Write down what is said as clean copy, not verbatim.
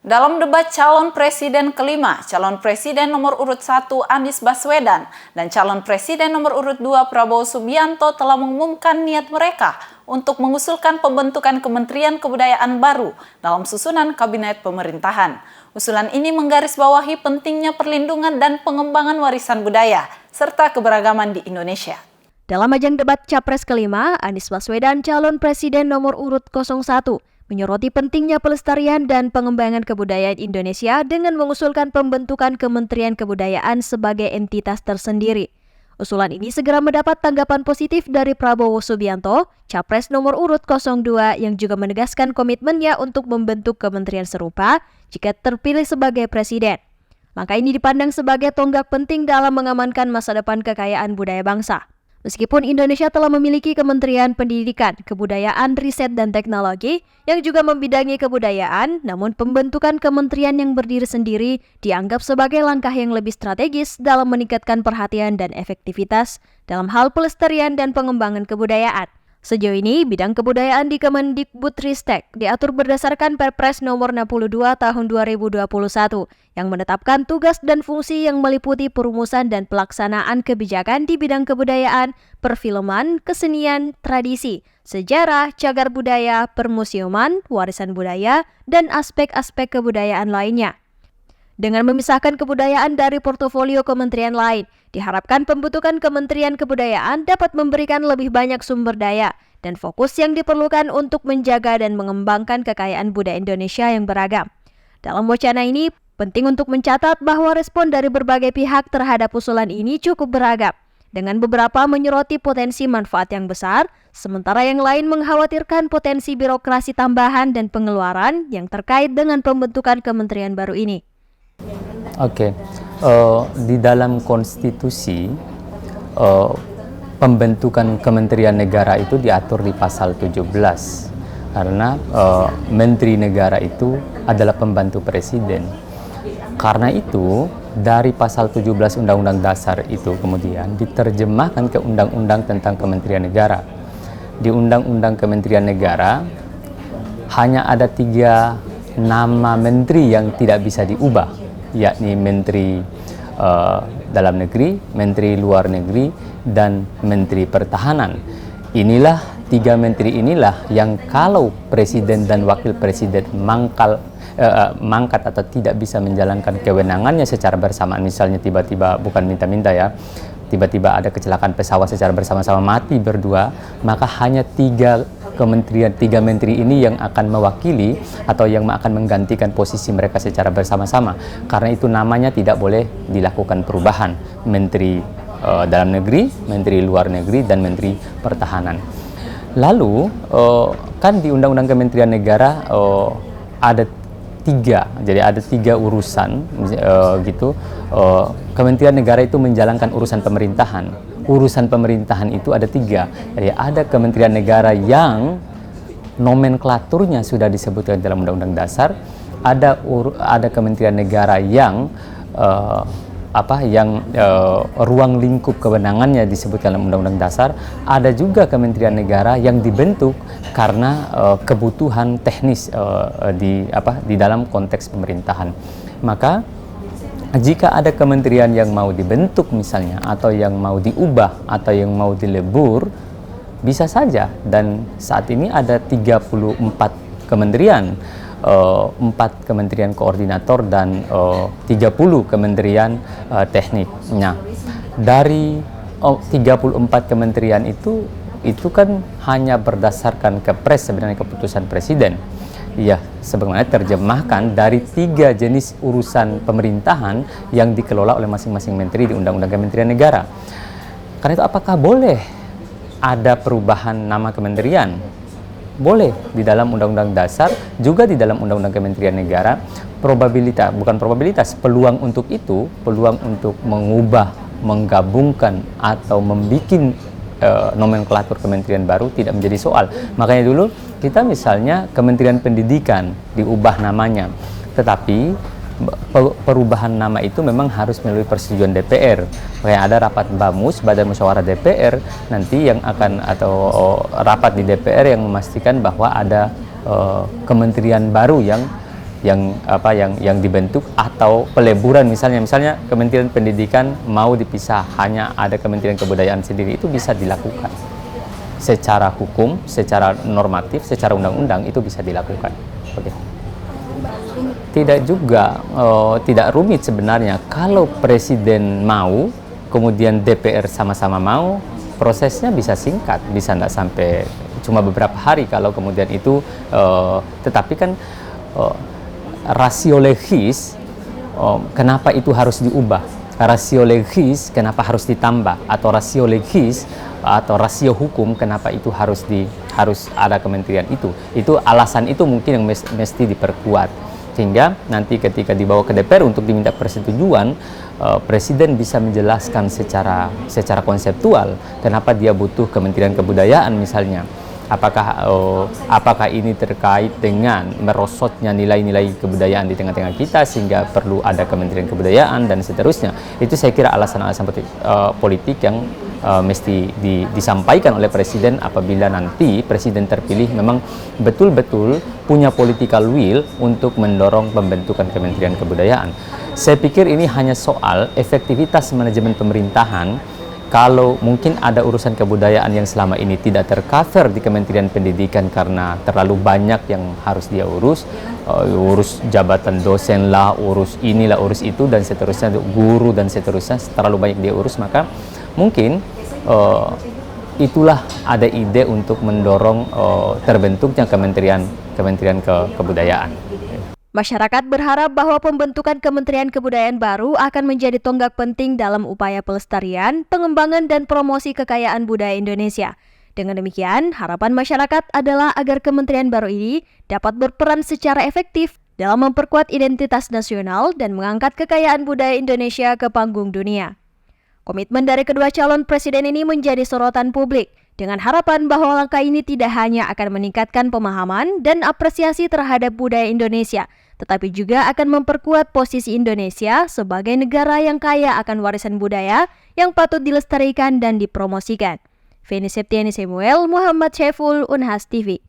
Dalam debat calon presiden kelima, calon presiden nomor urut 1 Anies Baswedan dan calon presiden nomor urut 2 Prabowo Subianto telah mengumumkan niat mereka untuk mengusulkan pembentukan Kementerian Kebudayaan baru dalam susunan kabinet pemerintahan. Usulan ini menggarisbawahi pentingnya perlindungan dan pengembangan warisan budaya serta keberagaman di Indonesia. Dalam ajang debat Capres kelima, Anies Baswedan calon presiden nomor urut 01 menyoroti pentingnya pelestarian dan pengembangan kebudayaan Indonesia dengan mengusulkan pembentukan Kementerian Kebudayaan sebagai entitas tersendiri. Usulan ini segera mendapat tanggapan positif dari Prabowo Subianto, Capres nomor urut 02 yang juga menegaskan komitmennya untuk membentuk kementerian serupa jika terpilih sebagai presiden. Langkah ini dipandang sebagai tonggak penting dalam mengamankan masa depan kekayaan budaya bangsa. Meskipun Indonesia telah memiliki Kementerian Pendidikan, Kebudayaan, Riset, dan Teknologi yang juga membidangi kebudayaan, namun pembentukan kementerian yang berdiri sendiri dianggap sebagai langkah yang lebih strategis dalam meningkatkan perhatian dan efektivitas dalam hal pelestarian dan pengembangan kebudayaan. Sejauh ini, bidang kebudayaan di Kemendikbudristek diatur berdasarkan Perpres nomor 62 tahun 2021 yang menetapkan tugas dan fungsi yang meliputi perumusan dan pelaksanaan kebijakan di bidang kebudayaan, perfilman, kesenian, tradisi, sejarah, cagar budaya, permusiuman, warisan budaya, dan aspek-aspek kebudayaan lainnya. Dengan memisahkan kebudayaan dari portofolio kementerian lain, diharapkan pembentukan Kementerian Kebudayaan dapat memberikan lebih banyak sumber daya dan fokus yang diperlukan untuk menjaga dan mengembangkan kekayaan budaya Indonesia yang beragam. Dalam wacana ini, penting untuk mencatat bahwa respon dari berbagai pihak terhadap usulan ini cukup beragam, dengan beberapa menyoroti potensi manfaat yang besar, sementara yang lain mengkhawatirkan potensi birokrasi tambahan dan pengeluaran yang terkait dengan pembentukan kementerian baru ini. Di dalam konstitusi pembentukan kementerian negara itu diatur di pasal 17 karena menteri negara itu adalah pembantu presiden. Karena itu dari pasal 17 Undang-Undang Dasar itu kemudian diterjemahkan ke Undang-Undang tentang Kementerian Negara. Di Undang-Undang Kementerian Negara hanya ada 3 nama menteri yang tidak bisa diubah, yakni Menteri Dalam Negeri, Menteri Luar Negeri, dan Menteri Pertahanan. Inilah 3 menteri inilah yang kalau Presiden dan Wakil Presiden mangkat atau tidak bisa menjalankan kewenangannya secara bersamaan, misalnya tiba-tiba, bukan minta-minta ya, tiba-tiba ada kecelakaan pesawat secara bersama-sama mati berdua, maka hanya 3 menteri ini yang akan mewakili atau yang akan menggantikan posisi mereka secara bersama-sama. Karena itu namanya tidak boleh dilakukan perubahan. Menteri Dalam Negeri, Menteri Luar Negeri, dan Menteri Pertahanan. Lalu kan di Undang-Undang Kementerian Negara ada 3, jadi ada 3 urusan gitu. Kementerian Negara itu menjalankan urusan pemerintahan. Urusan pemerintahan itu ada 3. Jadi ada Kementerian Negara yang nomenklaturnya sudah disebutkan dalam Undang-Undang Dasar, ada Kementerian Negara yang ruang lingkup kewenangannya disebutkan dalam Undang-Undang Dasar, ada juga Kementerian Negara yang dibentuk karena kebutuhan teknis di dalam konteks pemerintahan. Maka jika ada kementerian yang mau dibentuk misalnya, atau yang mau diubah, atau yang mau dilebur, bisa saja. Dan saat ini ada 34 kementerian, 4 kementerian koordinator, dan 30 kementerian teknik. Nah, dari 34 kementerian itu kan hanya berdasarkan kepres, sebenarnya keputusan presiden. Ya, sebagaimana terjemahkan dari 3 jenis urusan pemerintahan yang dikelola oleh masing-masing menteri di Undang-Undang Kementerian Negara. Karena itu apakah boleh ada perubahan nama kementerian? Boleh di dalam Undang-Undang Dasar, juga di dalam Undang-Undang Kementerian Negara. Peluang untuk itu, peluang untuk mengubah, menggabungkan, atau membuat nomenklatur kementerian baru tidak menjadi soal. Makanya dulu kita misalnya Kementerian Pendidikan diubah namanya, tetapi perubahan nama itu memang harus melalui persetujuan DPR. Kayak ada rapat BAMUS, Badan Musyawarah DPR, nanti yang akan, atau rapat di DPR yang memastikan bahwa ada kementerian baru yang yang dibentuk, atau peleburan misalnya Kementerian Pendidikan mau dipisah, hanya ada Kementerian Kebudayaan sendiri, itu bisa dilakukan secara hukum, secara normatif, secara undang-undang itu bisa dilakukan. Oke. Tidak juga tidak rumit sebenarnya kalau Presiden mau, kemudian DPR sama-sama mau, prosesnya bisa singkat, bisa tidak sampai cuma beberapa hari kalau kemudian itu, tetapi kan rasio legis, kenapa itu harus diubah? Rasio legis kenapa harus ditambah? Atau rasio legis atau rasio hukum kenapa itu harus ada kementerian itu? Itu alasan itu mungkin yang mesti diperkuat, sehingga nanti ketika dibawa ke DPR untuk diminta persetujuan, Presiden bisa menjelaskan secara konseptual kenapa dia butuh Kementerian Kebudayaan misalnya. Apakah ini terkait dengan merosotnya nilai-nilai kebudayaan di tengah-tengah kita sehingga perlu ada Kementerian Kebudayaan dan seterusnya. Itu saya kira alasan-alasan politik yang mesti disampaikan oleh Presiden apabila nanti Presiden terpilih memang betul-betul punya political will untuk mendorong pembentukan Kementerian Kebudayaan. Saya pikir ini hanya soal efektivitas manajemen pemerintahan. Kalau mungkin ada urusan kebudayaan yang selama ini tidak tercover di Kementerian Pendidikan karena terlalu banyak yang harus dia urus jabatan dosen lah, urus inilah, urus itu, dan seterusnya, guru dan seterusnya, terlalu banyak dia urus, maka mungkin itulah ada ide untuk mendorong terbentuknya Kementerian Kebudayaan. Masyarakat berharap bahwa pembentukan Kementerian Kebudayaan baru akan menjadi tonggak penting dalam upaya pelestarian, pengembangan, dan promosi kekayaan budaya Indonesia. Dengan demikian, harapan masyarakat adalah agar kementerian baru ini dapat berperan secara efektif dalam memperkuat identitas nasional dan mengangkat kekayaan budaya Indonesia ke panggung dunia. Komitmen dari kedua calon presiden ini menjadi sorotan publik, dengan harapan bahwa langkah ini tidak hanya akan meningkatkan pemahaman dan apresiasi terhadap budaya Indonesia, tetapi juga akan memperkuat posisi Indonesia sebagai negara yang kaya akan warisan budaya yang patut dilestarikan dan dipromosikan. Feni Septiani Samuel, Muhammad Syaiful, Unhas TV.